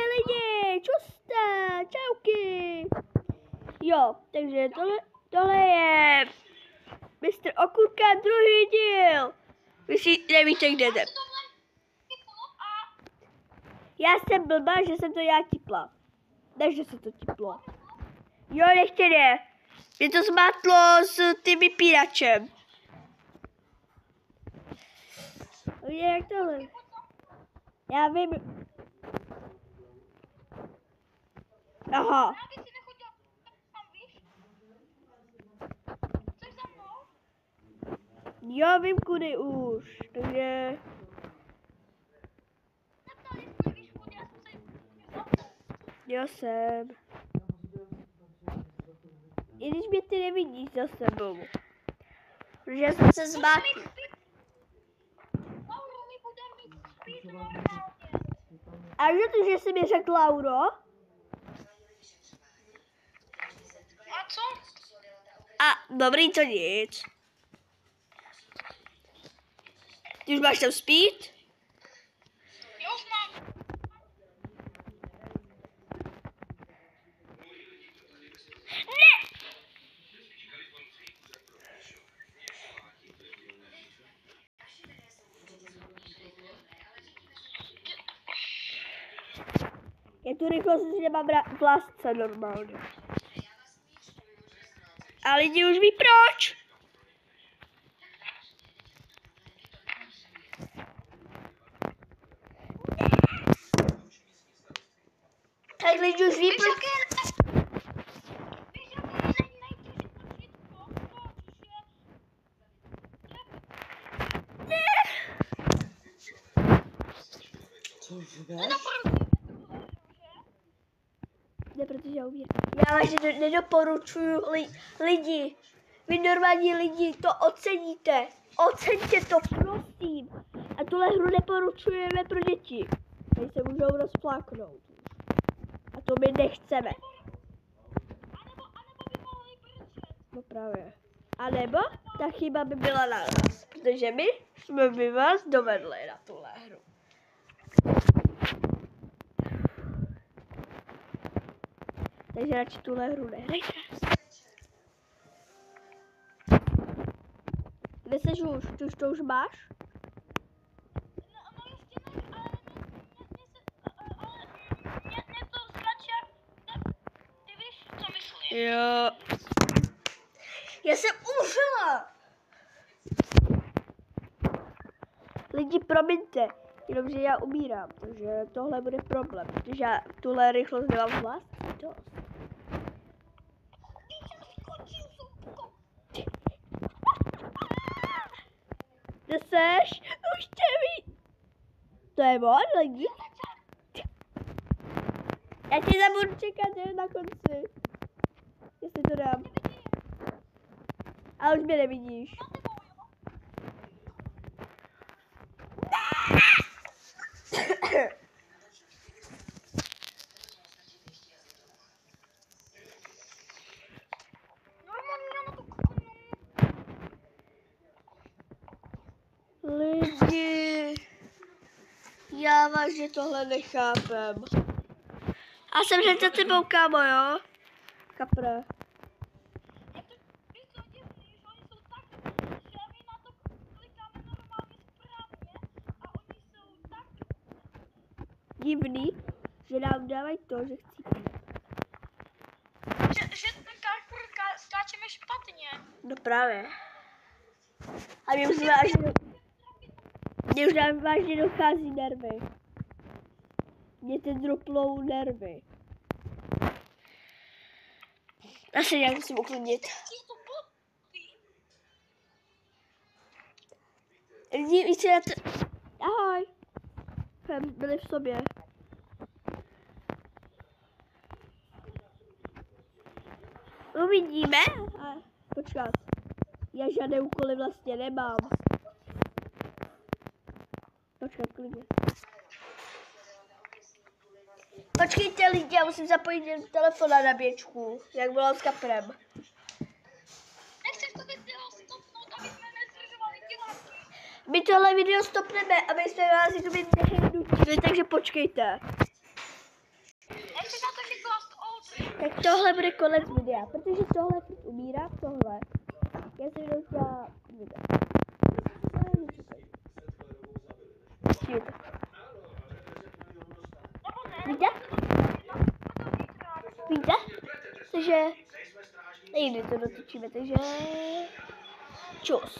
lidi, čuste, čauky. Jo, takže tohle je Mr. Okurka druhý díl. Vy si nevíte, kde jde. Já jsem blbá, že jsem to já tipla. Ne, že se to tiplo. Jo, ještě ne. Mě to zmátlo s tím vypínačem. Jak tohle? Já vím. Aha. Jo, vím kudy už, takže... Jo, jsem. I když mě ty nevidíš za sebou. Protože já jsem se zmátl. A že to, že jsi mi řekl, Lauro? A co? A dobrý, to nic. Ty už máš tam spít? Jo, už mám. Ne! Já tu rychlost si nemám v lásce normálně. A lidi už ví proč. Tak lidi už ví proč. Ne, protože já umírám. Já vás nedoporučuju lidi. Vy normální lidi to oceníte. Oceňte to, prosím. A tuhle hru neporučujeme pro děti. Tady se můžou rozpláknout. A to my nechceme. No právě. A nebo ta chyba by byla na nás. Protože my jsme by vás dovedli na tuhle hru. Takže radši tuhle hru nehrajte. Kde seš už? Ty už to už máš? No ještě ne, ale mě to zračí, ty víš, co myslím. Jo. Já jsem umřela. Lidi, promiňte, jenomže já umírám, takže tohle bude problém, protože já tuhle rychlost nemám vlastní dost. Kde seš? Už tě ví. To je moc, lidi. Já tě tam budu čekat na konci. Jestli to dám. Ale už mě nevidíš. Lidi, já vážně tohle nechápem. A jsem hned za tebou, kámo, jo? Kapra. Divný, že nám dávají to, že chcípí. Že skáčeme špatně. No právě. A mě už vážně dochází nervy. Mě teď droplou nervy. Já se nějak musím uklidnit. Lidi, víš, já to... Ahoj. Byli v sobě. Uvidíme. Počkat. Já žádné úkoly vlastně nemám. Počkat, klidně. Počkejte lidi, já musím zapojit telefon na nabíječku, jak bylo s kaprem. Nechceš to video stopnout, aby jsme nezdržovali diváky? My tohle video stopneme, aby jsme vás jakoby nehejnutili, takže počkejte. Tak tohle bude konec videa, protože tohle furt umírá, tohle. Já jsem jenom chtěla video. Víte? Víte? Takže nejde to dotočíme, takže čus.